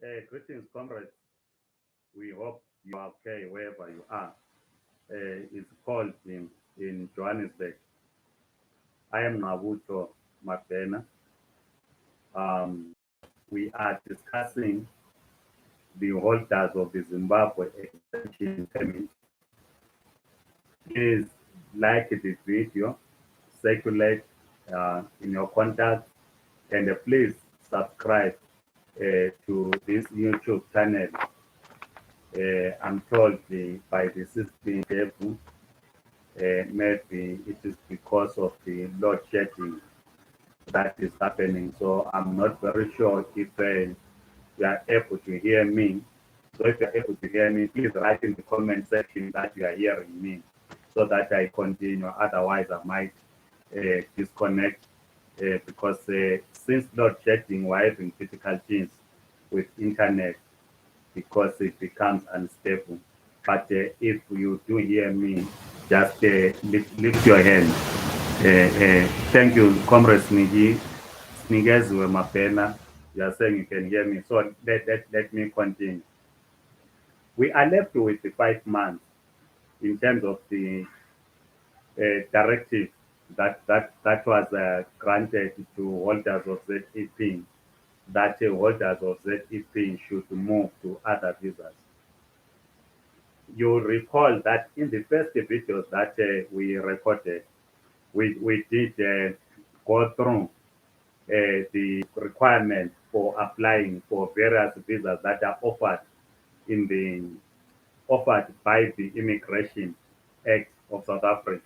Greetings, comrades. We hope you are okay wherever you are. It's cold in Johannesburg. I am Nabuto Mapena. Um, we are discussing the holders of the Zimbabwe exemption permit. Please like the video, circulate in your contacts, and please subscribe to this YouTube channel. I'm told by the system table, maybe it is because of the load shedding that is happening. So I'm not very sure if you are able to hear me. So if you're able to hear me, please write in the comment section that you are hearing me so that I continue. Otherwise, I might disconnect because since load shedding, we're having difficulties with internet because it becomes unstable. But if you do hear me, just lift your hand. Thank you, Comrade Snigezwe Mapena. You are saying you can hear me. So let me continue. We are left with the 5 months in terms of the directive that was granted to holders of ZEP, that holders of ZEP should move to other visas. You'll recall that in the first videos that we recorded, we did go through the requirement for applying for various visas that are offered by the Immigration Act of South Africa.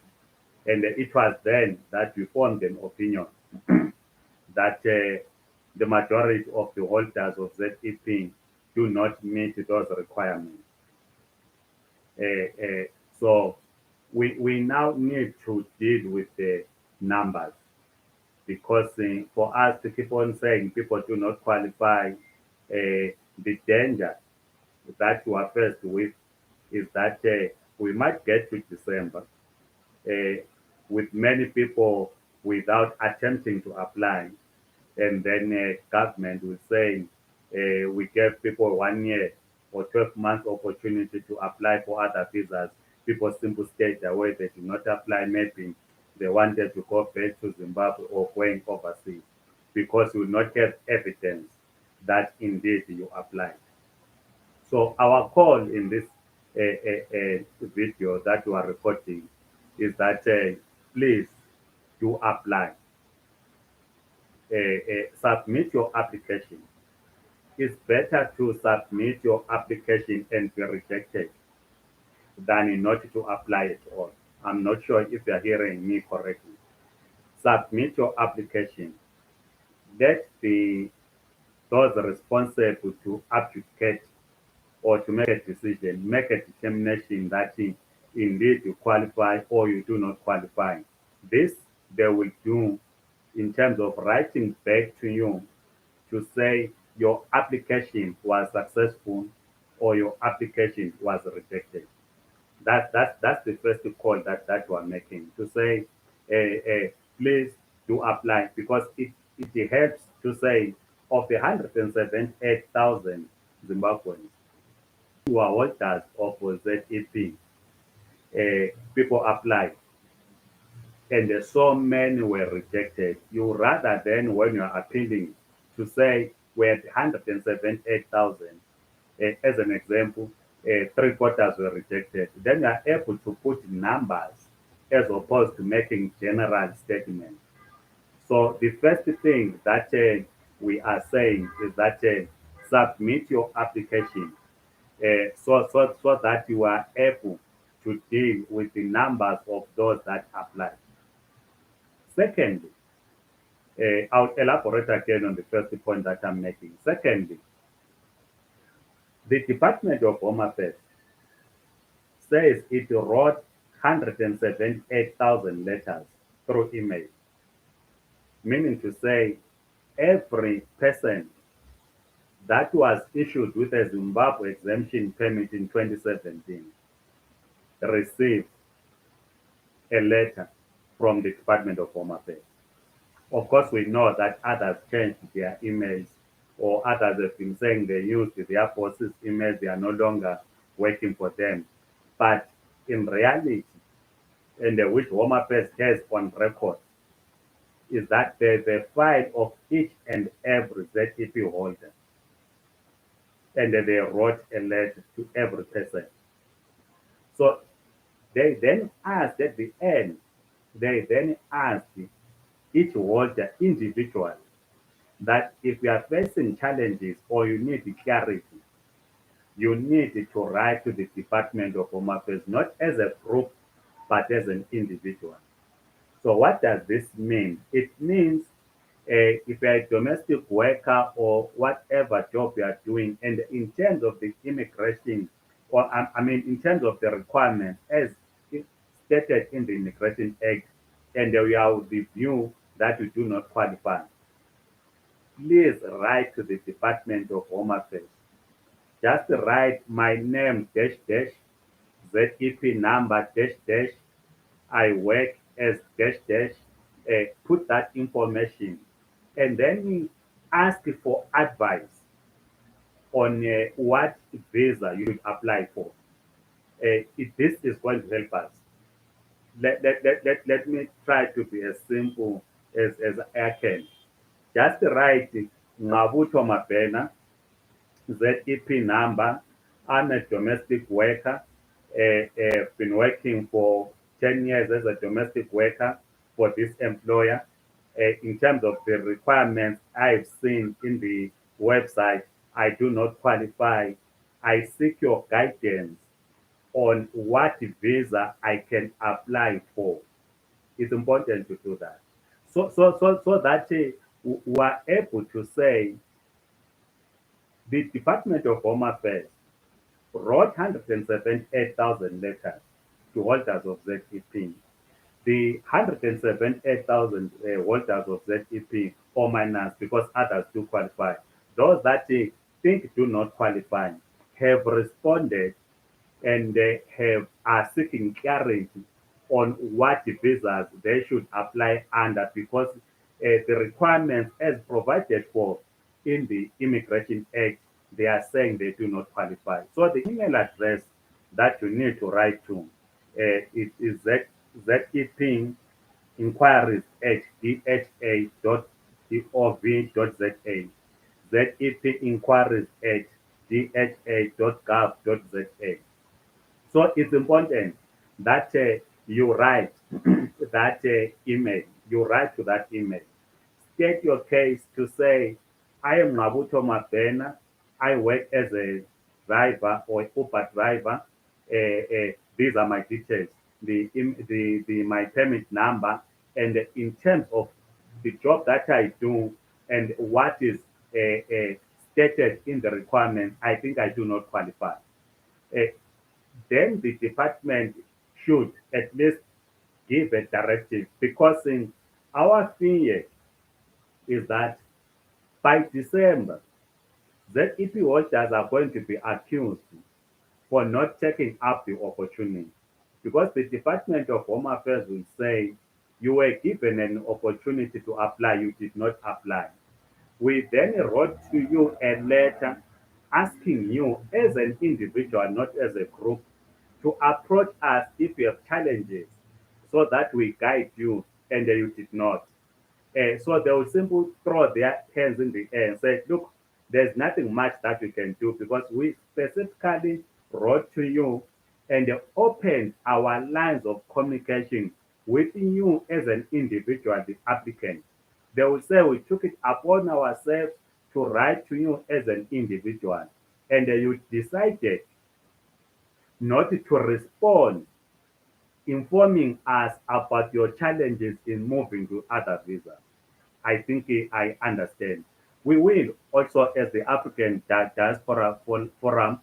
And it was then that we formed an opinion that the majority of the holders of ZEP do not meet those requirements. So we now need to deal with the numbers because for us to keep on saying people do not qualify, the danger that we are faced with is that we might get to December with many people without attempting to apply, and then government will say we gave people 1 year or 12 months opportunity to apply for other visas. People simply stayed away, they did not apply. Maybe they wanted to go back to Zimbabwe or going overseas because we will not have evidence that indeed you applied. So our call in this video that we are recording is that please do apply. Submit your application. It's better to submit your application and be rejected than not to apply at all. I'm not sure if you're hearing me correctly. Submit your application. Let those responsible to adjudicate or to make a decision, make a determination that indeed you qualify or you do not qualify. This they will do in terms of writing back to you to say your application was successful or your application was rejected. That's the first call that we're making to say, please do apply because it helps to say of the 178,000 Zimbabweans who are holders of ZEP, people applied and so many were rejected. You rather than when you are appealing to say we had 178,000, as an example, three-quarters were rejected. Then you are able to put numbers as opposed to making general statements. So the first thing that we are saying is that submit your application so that you are able to deal with the numbers of those that apply. Secondly, I'll elaborate again on the first point that I'm making. Secondly, the Department of Home Affairs says it wrote 178,000 letters through email, meaning to say every person that was issued with a Zimbabwe exemption permit in 2017 received a letter from the Department of Home Affairs. Of course, we know that others changed their emails or others have been saying they used their boss's email, they are no longer working for them. But in reality, and which Home Affairs has on record, is that the file of each and every ZEP holder, and they wrote a letter to every person. So they then asked at the end, they then asked each holder individually that if you are facing challenges or you need clarity, you need to write to the Department of Home Affairs, not as a group, but as an individual. So what does this mean? It means if you're a domestic worker or whatever job you are doing, and in terms of the immigration, or I mean, in terms of the requirements as stated in the Immigration Act, and we are of the view that you do not qualify, please write to the Department of Home Affairs. Just write my name dash dash, ZEP number dash dash, I work as dash dash, put that information, and then ask for advice on what visa you should apply for. This is going to help us. Let me try to be as simple as I can. Just write Ngabuto Mabena, ZEP number. I'm a domestic worker. Been working for 10 years as a domestic worker for this employer. In terms of the requirements I've seen in the website, I do not qualify. I seek your guidance on what visa I can apply for. It's important to do that. So that we are able to say the Department of Home Affairs wrote 178,000 letters to holders of ZEP. The 178,000 holders of ZEP or minus, because others do qualify, those that think do not qualify have responded and they are seeking clarity on what visas they should apply under, because the requirements as provided for in the Immigration Act, they are saying they do not qualify. So the email address that you need to write to it is ZEP inquiries at dha.gov.za. ZEP inquiries at dha.gov.za. So it's important that you write that email. You write to that email. State your case to say, I am Nabuto Mabena. I work as a driver or Uber driver. These are my details. The my permit number, and in terms of the job that I do and what is stated in the requirement, I think I do not qualify. Uh, then the department should at least give a directive, because in our fear is that by December, ZEP holders are going to be accused for not taking up the opportunity, because the Department of Home Affairs will say you were given an opportunity to apply, you did not apply. We then wrote to you a letter asking you as an individual, not as a group, to approach us if you have challenges so that we guide you, and you did not. So they will simply throw their hands in the air and say, look, there's nothing much that we can do, because we specifically wrote to you and opened our lines of communication with you as an individual, the applicant. They will say we took it upon ourselves to write to you as an individual, and you decided not to respond, informing us about your challenges in moving to other visas. I think I understand. We will also, as the African Diaspora Forum,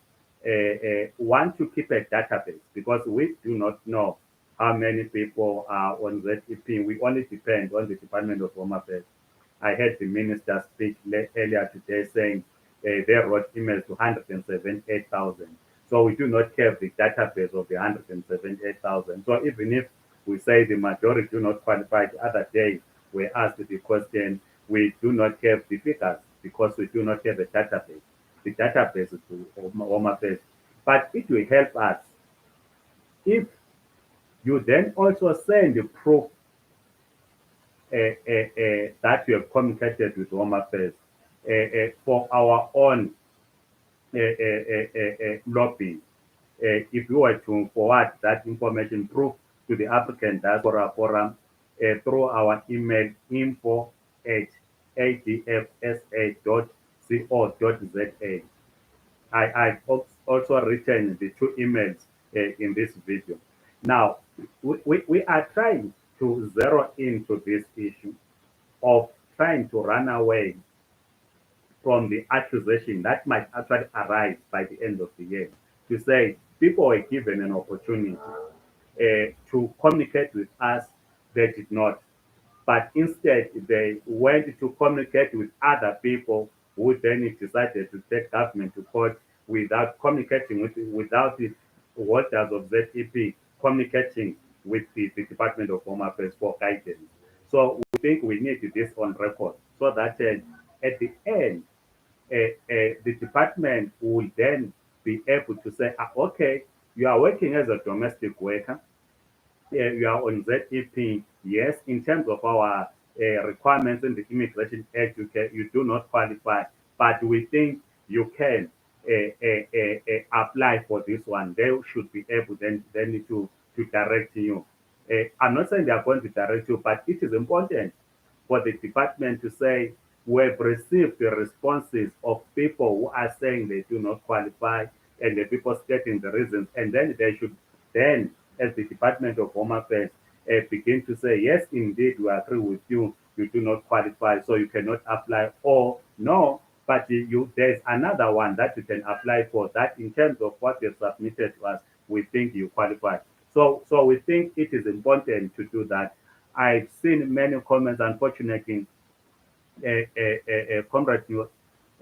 want to keep a database, because we do not know how many people are on ZEP. We only depend on the Department of Home Affairs. I heard the minister speak earlier today saying they wrote emails to 178,000. So we do not have the database of the 178,000. So even if we say the majority do not qualify, the other day we asked the question, we do not have the figures. because we do not have a database. The database is to Home Affairs. But it will help us if you then also send the proof that you have communicated with Home Affairs for our own lobbying. If you were to forward that information proof to the African Diaspora Forum through our email info@adfsa.co.za. I've also written the two emails in this video. Now, we are trying to zero into this issue of trying to run away from the accusation that might actually arise by the end of the year, to say people were given an opportunity to communicate with us, they did not. But instead, they went to communicate with other people who then decided to take government to court without communicating without the holders of ZEP communicating with the Department of Home Affairs for guidance. So we think we need this on record so that at the end, the department will then be able to say, okay, you are working as a domestic worker, you are on ZEP, yes, in terms of our requirements in the Immigration Act, you do not qualify, but we think you can apply for this one. They should be able then to direct you. I'm not saying they are going to direct you, but it is important for the department to say, we have received the responses of people who are saying they do not qualify and the people stating the reasons. And then they should then, as the Department of Home Affairs, begin to say, yes, indeed, we agree with you. You do not qualify, so you cannot apply. Or no, but there's another one that you can apply for that in terms of what you've submitted to us, we think you qualify. So we think it is important to do that. I've seen many comments, unfortunately, Comrade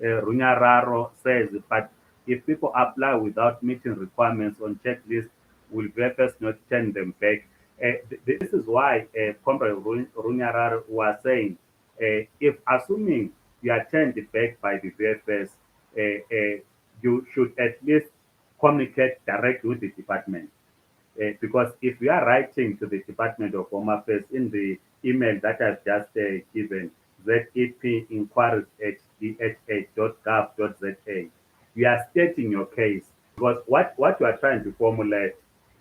Runyararo says, but if people apply without meeting requirements on checklist, will VFS not turn them back? This is why Comrade Runyararo was saying, if assuming you are turned back by the VFS, you should at least communicate directly with the department. Because if you are writing to the Department of Home Affairs in the email that I've just given, ZEP inquiries at dha.gov.za, you are stating your case. Because what you are trying to formulate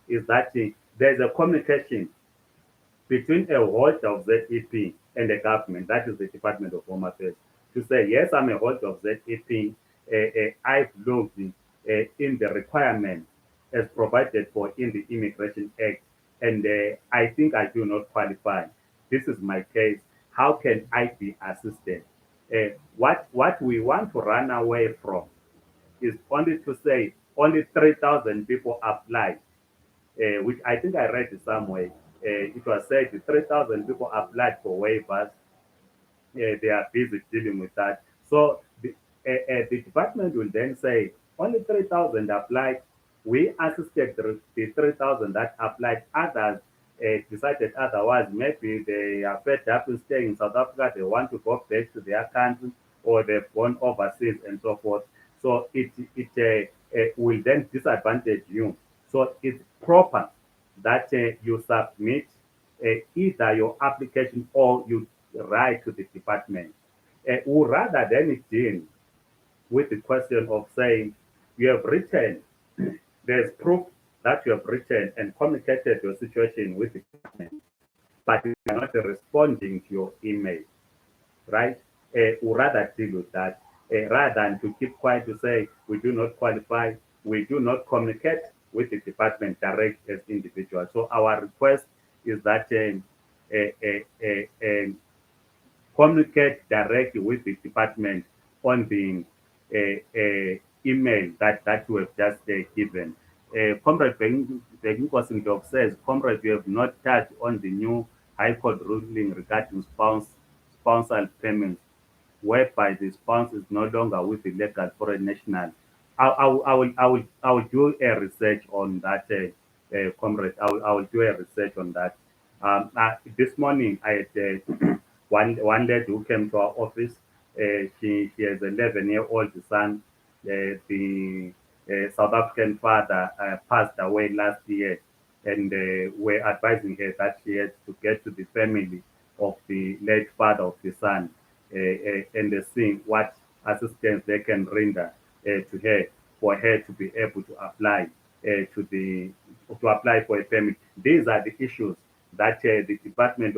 is that there's a communication between a holder of ZEP and the government, that is the Department of Home Affairs, to say, yes, I'm a holder of ZEP. I've looked in the requirement as provided for in the Immigration Act, and I think I do not qualify. This is my case. How can I be assisted? What we want to run away from is only to say only 3,000 people applied, which I think I read it somewhere. It was said 3,000 people applied for waivers. They are busy dealing with that. So the department will then say only 3,000 applied. We assisted the 3,000 that applied. Others decided otherwise. Maybe they are fed up with staying in South Africa. They want to go back to their country, or they've gone overseas and so forth. So it will then disadvantage you. So it's proper that you submit either your application or you write to the department. Or rather than deal with the question of saying you have written, there's proof that you have written and communicated your situation with the department, but you are not responding to your email, right? Or rather deal with that, rather than to keep quiet to say we do not qualify, we do not communicate with the department direct as individuals. So our request is that communicate directly with the department on the email that you have just given. Comrade Beginkosinov says, Comrade, you have not touched on the new High Court ruling regarding spousal payments, whereby the spouse is no longer with the legal foreign national. I will do a research on that, Comrade. I will do a research on that. This morning, I had one lady who came to our office. She has an 11-year-old son. The South African father passed away last year, and we're advising her that she has to get to the family of the late father of the son and see what assistance they can render to her for her to be able to apply to apply for a permit. These are the issues that the Department